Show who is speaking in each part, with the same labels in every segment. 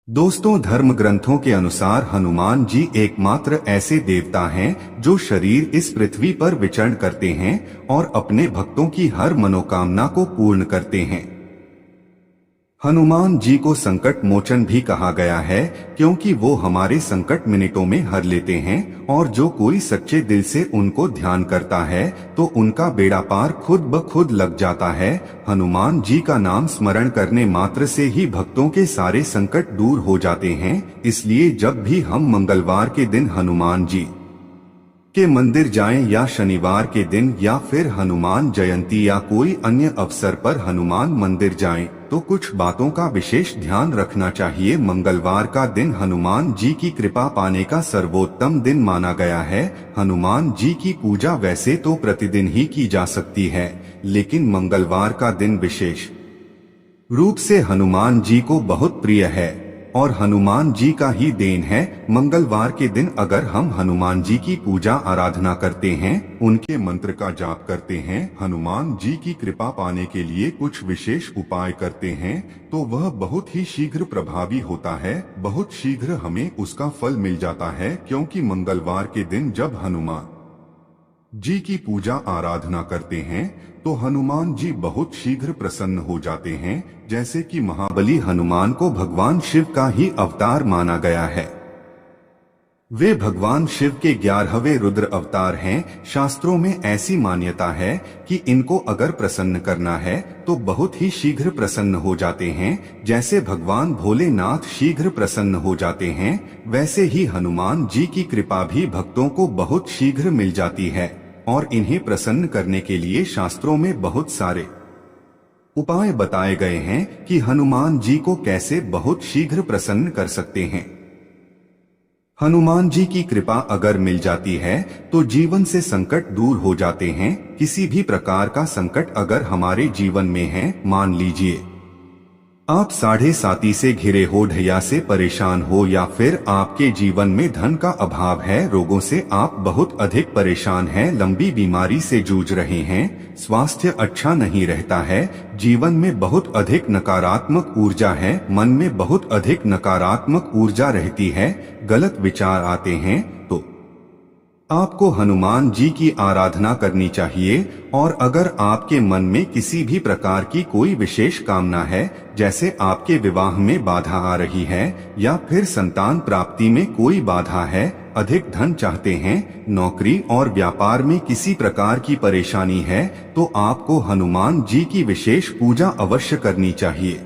Speaker 1: दोस्तों, धर्म ग्रंथों के अनुसार हनुमान जी एकमात्र ऐसे देवता हैं जो शरीर इस पृथ्वी पर विचरण करते हैं और अपने भक्तों की हर मनोकामना को पूर्ण करते हैं। हनुमान जी को संकट मोचन भी कहा गया है क्योंकि वो हमारे संकट मिनटों में हर लेते हैं और जो कोई सच्चे दिल से उनको ध्यान करता है तो उनका बेड़ा पार खुद ब खुद लग जाता है। हनुमान जी का नाम स्मरण करने मात्र से ही भक्तों के सारे संकट दूर हो जाते हैं। इसलिए जब भी हम मंगलवार के दिन हनुमान जी के मंदिर जाएं या शनिवार के दिन या फिर हनुमान जयंती या कोई अन्य अवसर पर हनुमान मंदिर जाएं, तो कुछ बातों का विशेष ध्यान रखना चाहिए। मंगलवार का दिन हनुमान जी की कृपा पाने का सर्वोत्तम दिन माना गया है। हनुमान जी की पूजा वैसे तो प्रतिदिन ही की जा सकती है, लेकिन मंगलवार का दिन विशेष रूप से हनुमान जी को बहुत प्रिय है और हनुमान जी का ही देन है। मंगलवार के दिन अगर हम हनुमान जी की पूजा आराधना करते हैं, उनके मंत्र का जाप करते हैं, हनुमान जी की कृपा पाने के लिए कुछ विशेष उपाय करते हैं, तो वह बहुत ही शीघ्र प्रभावी होता है। बहुत शीघ्र हमें उसका फल मिल जाता है, क्योंकि मंगलवार के दिन जब हनुमान जी की पूजा आराधना करते हैं तो हनुमान जी बहुत शीघ्र प्रसन्न हो जाते हैं। जैसे कि महाबली हनुमान को भगवान शिव का ही अवतार माना गया है। वे भगवान शिव के 11वें रुद्र अवतार हैं। शास्त्रों में ऐसी मान्यता है कि इनको अगर प्रसन्न करना है तो बहुत ही शीघ्र प्रसन्न हो जाते हैं। जैसे भगवान भोलेनाथ शीघ्र प्रसन्न हो जाते हैं, वैसे ही हनुमान जी की कृपा भी भक्तों को बहुत शीघ्र मिल जाती है और इन्हें प्रसन्न करने के लिए शास्त्रों में बहुत सारे उपाय बताए गए हैं कि हनुमान जी को कैसे बहुत शीघ्र प्रसन्न कर सकते हैं। हनुमान जी की कृपा अगर मिल जाती है तो जीवन से संकट दूर हो जाते हैं। किसी भी प्रकार का संकट अगर हमारे जीवन में है, मान लीजिए आप साढ़े साती से घिरे हो, ढैया से परेशान हो, या फिर आपके जीवन में धन का अभाव है, रोगों से आप बहुत अधिक परेशान हैं, लंबी बीमारी से जूझ रहे हैं, स्वास्थ्य अच्छा नहीं रहता है, जीवन में बहुत अधिक नकारात्मक ऊर्जा है, मन में बहुत अधिक नकारात्मक ऊर्जा रहती है, गलत विचार आते हैं, तो आपको हनुमान जी की आराधना करनी चाहिए। और अगर आपके मन में किसी भी प्रकार की कोई विशेष कामना है, जैसे आपके विवाह में बाधा आ रही है या फिर संतान प्राप्ति में कोई बाधा है, अधिक धन चाहते हैं, नौकरी और व्यापार में किसी प्रकार की परेशानी है, तो आपको हनुमान जी की विशेष पूजा अवश्य करनी चाहिए।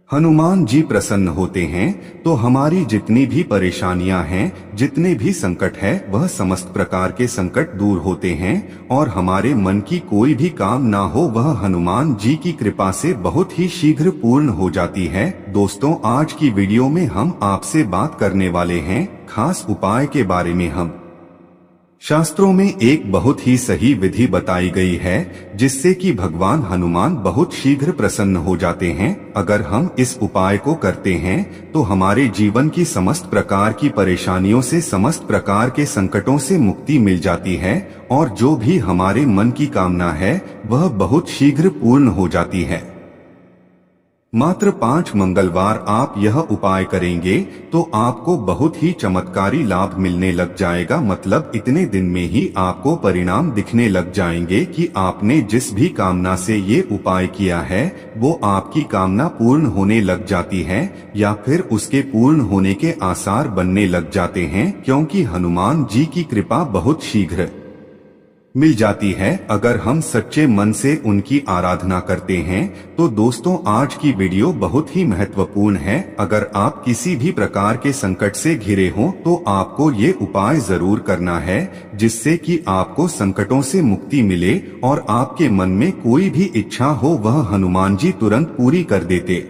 Speaker 1: हनुमान जी प्रसन्न होते हैं तो हमारी जितनी भी परेशानियां हैं, जितने भी संकट है, वह समस्त प्रकार के संकट दूर होते हैं और हमारे मन की कोई भी काम ना हो, वह हनुमान जी की कृपा से बहुत ही शीघ्र पूर्ण हो जाती है। दोस्तों, आज की वीडियो में हम आपसे बात करने वाले हैं खास उपाय के बारे में। हम शास्त्रों में एक बहुत ही सही विधि बताई गई है जिससे कि भगवान हनुमान बहुत शीघ्र प्रसन्न हो जाते हैं। अगर हम इस उपाय को करते हैं तो हमारे जीवन की समस्त प्रकार की परेशानियों से, समस्त प्रकार के संकटों से मुक्ति मिल जाती है और जो भी हमारे मन की कामना है वह बहुत शीघ्र पूर्ण हो जाती है। मात्र 5 मंगलवार आप यह उपाय करेंगे तो आपको बहुत ही चमत्कारी लाभ मिलने लग जाएगा। मतलब इतने दिन में ही आपको परिणाम दिखने लग जाएंगे कि आपने जिस भी कामना से ये उपाय किया है वो आपकी कामना पूर्ण होने लग जाती है या फिर उसके पूर्ण होने के आसार बनने लग जाते हैं, क्योंकि हनुमान जी की कृपा बहुत शीघ्र मिल जाती है अगर हम सच्चे मन से उनकी आराधना करते हैं। तो दोस्तों, आज की वीडियो बहुत ही महत्वपूर्ण है। अगर आप किसी भी प्रकार के संकट से घिरे हों तो आपको ये उपाय जरूर करना है, जिससे कि आपको संकटों से मुक्ति मिले और आपके मन में कोई भी इच्छा हो वह हनुमान जी तुरंत पूरी कर देते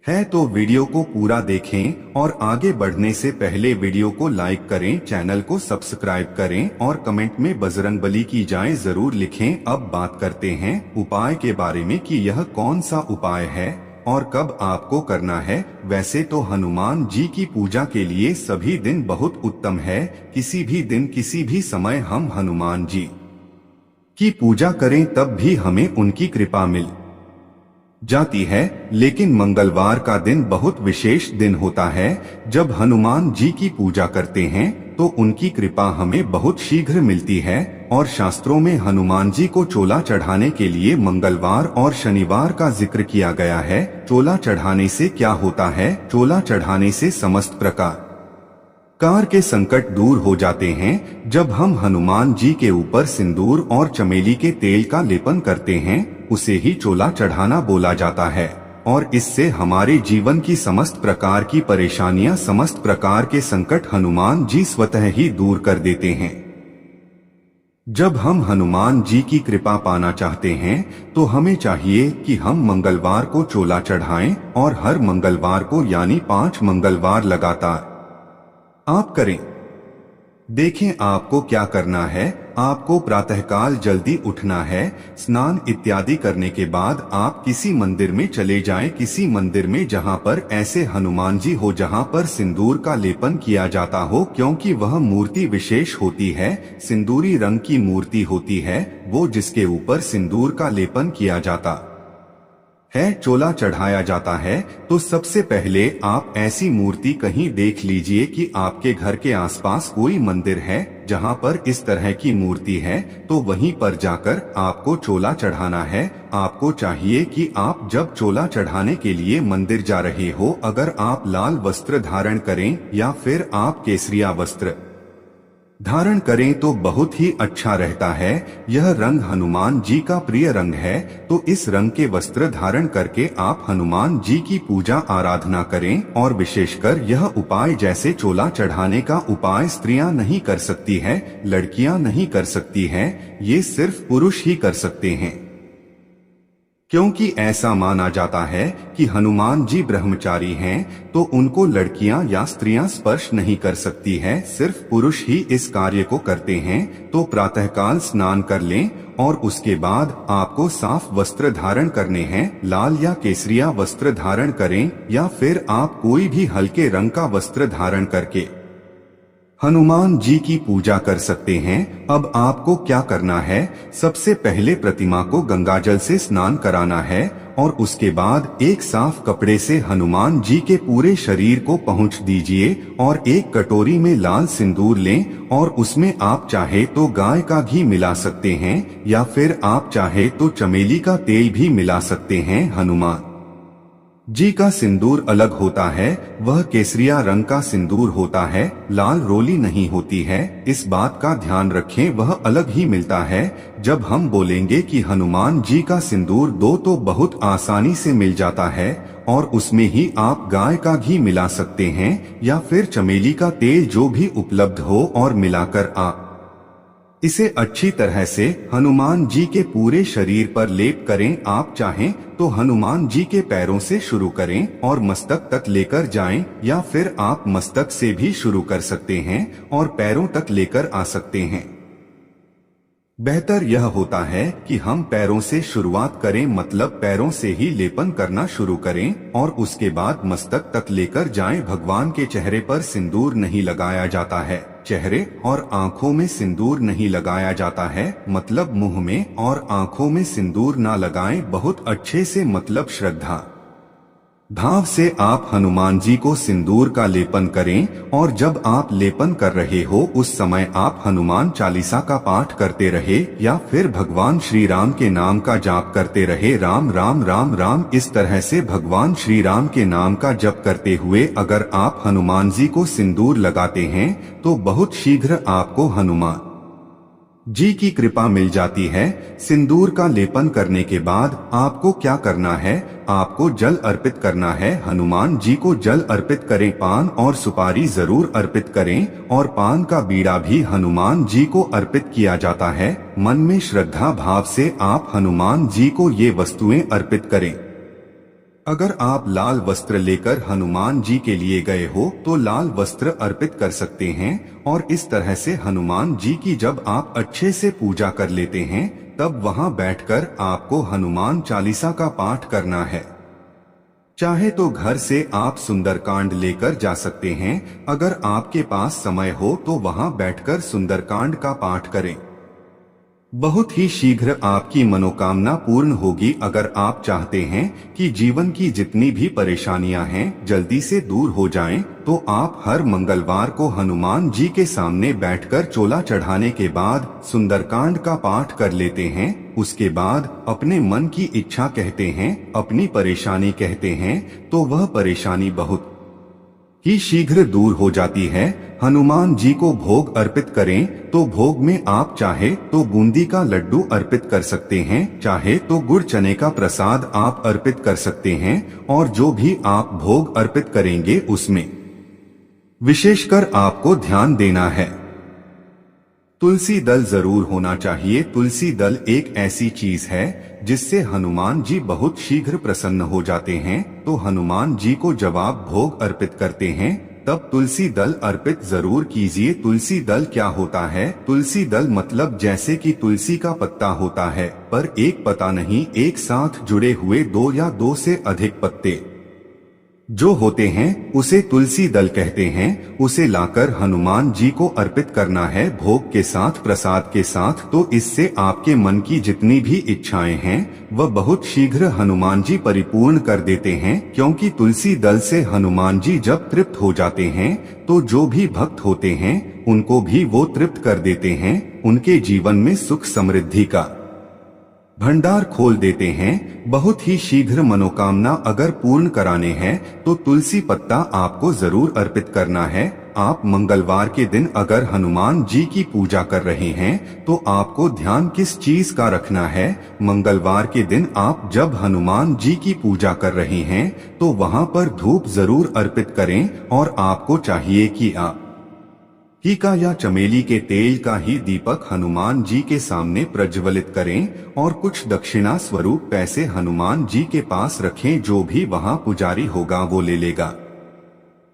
Speaker 1: है। तो वीडियो को पूरा देखें और आगे बढ़ने से पहले वीडियो को लाइक करें, चैनल को सब्सक्राइब करें और कमेंट में बजरंगबली की जय जरूर लिखें। अब बात करते हैं उपाय के बारे में कि यह कौन सा उपाय है और कब आपको करना है। वैसे तो हनुमान जी की पूजा के लिए सभी दिन बहुत उत्तम है। किसी भी दिन, किसी भी समय हम हनुमान जी की पूजा करें तब भी हमें उनकी कृपा मिल जाती है। लेकिन मंगलवार का दिन बहुत विशेष दिन होता है। जब हनुमान जी की पूजा करते हैं तो उनकी कृपा हमें बहुत शीघ्र मिलती है और शास्त्रों में हनुमान जी को चोला चढ़ाने के लिए मंगलवार और शनिवार का जिक्र किया गया है। चोला चढ़ाने से क्या होता है? चोला चढ़ाने से समस्त प्रकार के संकट दूर हो जाते हैं। जब हम हनुमान जी के ऊपर सिंदूर और चमेली के तेल का लेपन करते हैं उसे ही चोला चढ़ाना बोला जाता है और इससे हमारे जीवन की समस्त प्रकार की परेशानियां, समस्त प्रकार के संकट हनुमान जी स्वतः ही दूर कर देते हैं। जब हम हनुमान जी की कृपा पाना चाहते हैं तो हमें चाहिए कि हम मंगलवार को चोला चढ़ाएं और हर मंगलवार को यानी 5 मंगलवार लगातार आप करें। देखें आपको क्या करना है। आपको प्रातःकाल जल्दी उठना है। स्नान इत्यादि करने के बाद आप किसी मंदिर में चले जाएं, किसी मंदिर में जहां पर ऐसे हनुमान जी हो जहां पर सिंदूर का लेपन किया जाता हो, क्योंकि वह मूर्ति विशेष होती है, सिंदूरी रंग की मूर्ति होती है वो, जिसके ऊपर सिंदूर का लेपन किया जाता है, चोला चढ़ाया जाता है। तो सबसे पहले आप ऐसी मूर्ति कहीं देख लीजिए कि आपके घर के आसपास कोई मंदिर है जहां पर इस तरह की मूर्ति है, तो वहीं पर जाकर आपको चोला चढ़ाना है। आपको चाहिए कि आप जब चोला चढ़ाने के लिए मंदिर जा रहे हो, अगर आप लाल वस्त्र धारण करें या फिर आप केसरिया वस्त्र धारण करें तो बहुत ही अच्छा रहता है। यह रंग हनुमान जी का प्रिय रंग है, तो इस रंग के वस्त्र धारण करके आप हनुमान जी की पूजा आराधना करें। और विशेषकर यह उपाय, जैसे चोला चढ़ाने का उपाय स्त्रियां नहीं कर सकती हैं, लड़कियां नहीं कर सकती हैं, ये सिर्फ पुरुष ही कर सकते हैं, क्योंकि ऐसा माना जाता है कि हनुमान जी ब्रह्मचारी हैं, तो उनको लड़कियां या स्त्रियां स्पर्श नहीं कर सकती हैं, सिर्फ पुरुष ही इस कार्य को करते हैं। तो प्रातःकाल स्नान कर लें और उसके बाद आपको साफ वस्त्र धारण करने हैं। लाल या केसरिया वस्त्र धारण करें या फिर आप कोई भी हल्के रंग का वस्त्र धारण करके हनुमान जी की पूजा कर सकते हैं। अब आपको क्या करना है? सबसे पहले प्रतिमा को गंगाजल से स्नान कराना है और उसके बाद एक साफ कपड़े से हनुमान जी के पूरे शरीर को पोंछ दीजिए और एक कटोरी में लाल सिंदूर लें और उसमें आप चाहे तो गाय का घी मिला सकते हैं या फिर आप चाहे तो चमेली का तेल भी मिला सकते हैं। हनुमान जी का सिंदूर अलग होता है, वह केसरिया रंग का सिंदूर होता है, लाल रोली नहीं होती है, इस बात का ध्यान रखें, वह अलग ही मिलता है। जब हम बोलेंगे कि हनुमान जी का सिंदूर दो, तो बहुत आसानी से मिल जाता है और उसमें ही आप गाय का घी मिला सकते हैं या फिर चमेली का तेल, जो भी उपलब्ध हो, और मिलाकर आप इसे अच्छी तरह से हनुमान जी के पूरे शरीर पर लेप करें। आप चाहें तो हनुमान जी के पैरों से शुरू करें और मस्तक तक लेकर जाएं, या फिर आप मस्तक से भी शुरू कर सकते हैं और पैरों तक लेकर आ सकते हैं। बेहतर यह होता है कि हम पैरों से शुरुआत करें, मतलब पैरों से ही लेपन करना शुरू करें और उसके बाद मस्तक तक लेकर जाएं। भगवान के चेहरे पर सिंदूर नहीं लगाया जाता है, चेहरे और आंखों में सिंदूर नहीं लगाया जाता है, मतलब मुंह में और आंखों में सिंदूर ना लगाएं। बहुत अच्छे से, मतलब श्रद्धा भाव से आप हनुमान जी को सिंदूर का लेपन करें और जब आप लेपन कर रहे हो उस समय आप हनुमान चालीसा का पाठ करते रहे या फिर भगवान श्री राम के नाम का जाप करते रहे। राम राम राम राम, इस तरह से भगवान श्री राम के नाम का जप करते हुए अगर आप हनुमान जी को सिंदूर लगाते हैं तो बहुत शीघ्र आपको हनुमान जी की कृपा मिल जाती है। सिंदूर का लेपन करने के बाद आपको क्या करना है? आपको जल अर्पित करना है। हनुमान जी को जल अर्पित करें, पान और सुपारी जरूर अर्पित करें और पान का बीड़ा भी हनुमान जी को अर्पित किया जाता है। मन में श्रद्धा भाव से आप हनुमान जी को ये वस्तुएं अर्पित करें। अगर आप लाल वस्त्र लेकर हनुमान जी के लिए गए हो तो लाल वस्त्र अर्पित कर सकते हैं और इस तरह से हनुमान जी की जब आप अच्छे से पूजा कर लेते हैं तब वहां बैठकर आपको हनुमान चालीसा का पाठ करना है। चाहे तो घर से आप सुंदरकांड लेकर जा सकते हैं, अगर आपके पास समय हो तो वहां बैठकर सुंदरकांड का पाठ करें। बहुत ही शीघ्र आपकी मनोकामना पूर्ण होगी। अगर आप चाहते हैं कि जीवन की जितनी भी परेशानियां हैं जल्दी से दूर हो जाएं, तो आप हर मंगलवार को हनुमान जी के सामने बैठकर चोला चढ़ाने के बाद सुंदरकांड का पाठ कर लेते हैं। उसके बाद अपने मन की इच्छा कहते हैं, अपनी परेशानी कहते हैं, तो वह परेशानी बहुत ही शीघ्र दूर हो जाती है। हनुमान जी को भोग अर्पित करें तो भोग में आप चाहे तो बूंदी का लड्डू अर्पित कर सकते हैं, चाहे तो गुड़ चने का प्रसाद आप अर्पित कर सकते हैं। और जो भी आप भोग अर्पित करेंगे उसमें विशेषकर आपको ध्यान देना है, तुलसी दल जरूर होना चाहिए। तुलसी दल एक ऐसी चीज है जिससे हनुमान जी बहुत शीघ्र प्रसन्न हो जाते हैं। तो हनुमान जी को जब आप भोग अर्पित करते हैं तब तुलसी दल अर्पित जरूर कीजिए। तुलसी दल क्या होता है? तुलसी दल मतलब जैसे कि तुलसी का पत्ता होता है, पर एक पत्ता नहीं, एक साथ जुड़े हुए 2 या 2 से अधिक पत्ते जो होते हैं उसे तुलसी दल कहते हैं। उसे लाकर हनुमान जी को अर्पित करना है भोग के साथ, प्रसाद के साथ। तो इससे आपके मन की जितनी भी इच्छाएं हैं वह बहुत शीघ्र हनुमान जी परिपूर्ण कर देते हैं। क्योंकि तुलसी दल से हनुमान जी जब तृप्त हो जाते हैं तो जो भी भक्त होते हैं उनको भी वो तृप्त कर देते हैं। उनके जीवन में सुख समृद्धि का भंडार खोल देते हैं। बहुत ही शीघ्र मनोकामना अगर पूर्ण कराने हैं तो तुलसी पत्ता आपको जरूर अर्पित करना है। आप मंगलवार के दिन अगर हनुमान जी की पूजा कर रहे हैं तो आपको ध्यान किस चीज का रखना है? मंगलवार के दिन आप जब हनुमान जी की पूजा कर रहे हैं तो वहां पर धूप जरूर अर्पित करें। और आपको चाहिए कि आप घी का या चमेली के तेल का ही दीपक हनुमान जी के सामने प्रज्वलित करें और कुछ दक्षिणा स्वरूप पैसे हनुमान जी के पास रखें। जो भी वहां पुजारी होगा वो ले लेगा।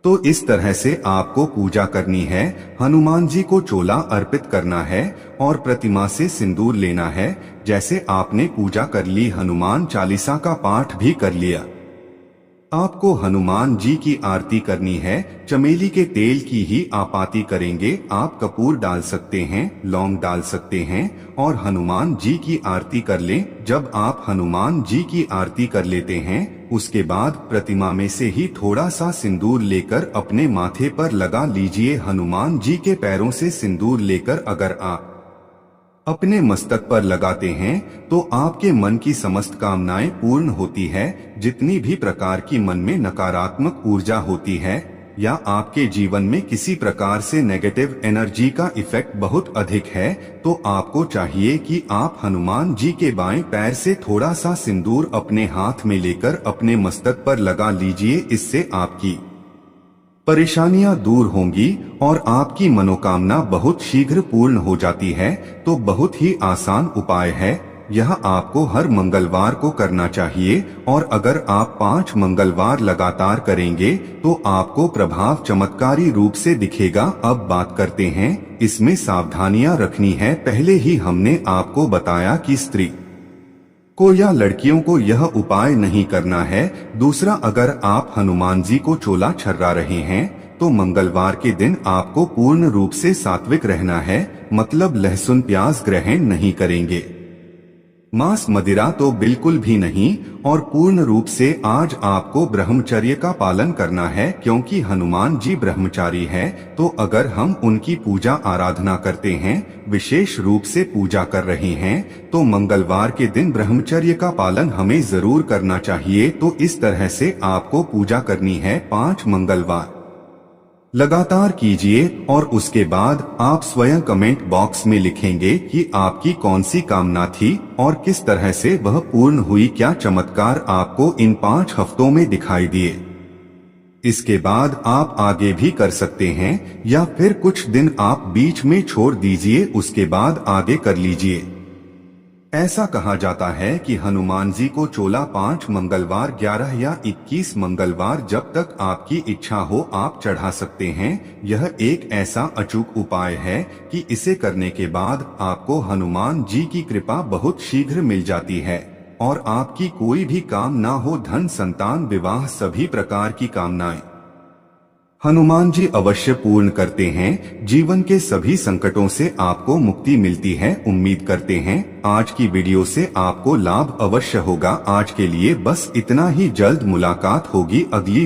Speaker 1: तो इस तरह से आपको पूजा करनी है। हनुमान जी को चोला अर्पित करना है और प्रतिमा से सिंदूर लेना है। जैसे आपने पूजा कर ली, हनुमान चालीसा का पाठ भी कर लिया, आपको हनुमान जी की आरती करनी है। चमेली के तेल की ही आप आरती करेंगे। आप कपूर डाल सकते हैं, लौंग डाल सकते हैं और हनुमान जी की आरती कर लें। जब आप हनुमान जी की आरती कर लेते हैं उसके बाद प्रतिमा में से ही थोड़ा सा सिंदूर लेकर अपने माथे पर लगा लीजिए। हनुमान जी के पैरों से सिंदूर लेकर अगर आप अपने मस्तक पर लगाते हैं तो आपके मन की समस्त कामनाएं पूर्ण होती है। जितनी भी प्रकार की मन में नकारात्मक ऊर्जा होती है या आपके जीवन में किसी प्रकार से नेगेटिव एनर्जी का इफेक्ट बहुत अधिक है, तो आपको चाहिए कि आप हनुमान जी के बाएं पैर से थोड़ा सा सिंदूर अपने हाथ में लेकर अपने मस्तक पर लगा लीजिए। इससे आपकी परेशानियां दूर होंगी और आपकी मनोकामना बहुत शीघ्र पूर्ण हो जाती है। तो बहुत ही आसान उपाय है, यह आपको हर मंगलवार को करना चाहिए। और अगर आप 5 मंगलवार लगातार करेंगे तो आपको प्रभाव चमत्कारी रूप से दिखेगा। अब बात करते हैं, इसमें सावधानियां रखनी है। पहले ही हमने आपको बताया कि स्त्री को या लड़कियों को यह उपाय नहीं करना है। दूसरा, अगर आप हनुमान जी को चोला छर्रा रहे हैं तो मंगलवार के दिन आपको पूर्ण रूप से सात्विक रहना है, मतलब लहसुन प्याज ग्रहण नहीं करेंगे, मांस मदिरा तो बिल्कुल भी नहीं। और पूर्ण रूप से आज आपको ब्रह्मचर्य का पालन करना है, क्योंकि हनुमान जी ब्रह्मचारी है। तो अगर हम उनकी पूजा आराधना करते हैं, विशेष रूप से पूजा कर रहे हैं, तो मंगलवार के दिन ब्रह्मचर्य का पालन हमें जरूर करना चाहिए। तो इस तरह से आपको पूजा करनी है 5 मंगलवार लगातार कीजिए। और उसके बाद आप स्वयं कमेंट बॉक्स में लिखेंगे कि आपकी कौन सी कामना थी और किस तरह से वह पूर्ण हुई, क्या चमत्कार आपको इन 5 हफ्तों में दिखाई दिए। इसके बाद आप आगे भी कर सकते हैं या फिर कुछ दिन आप बीच में छोड़ दीजिए, उसके बाद आगे कर लीजिए। ऐसा कहा जाता है कि हनुमान जी को चोला 5 मंगलवार, 11 या 21 मंगलवार जब तक आपकी इच्छा हो आप चढ़ा सकते हैं। यह एक ऐसा अचूक उपाय है कि इसे करने के बाद आपको हनुमान जी की कृपा बहुत शीघ्र मिल जाती है और आपकी कोई भी काम ना हो, धन, संतान, विवाह, सभी प्रकार की कामनाएं हनुमान जी अवश्य पूर्ण करते हैं। जीवन के सभी संकटों से आपको मुक्ति मिलती है। उम्मीद करते हैं आज की वीडियो से आपको लाभ अवश्य होगा। आज के लिए बस इतना ही। जल्द मुलाकात होगी अगली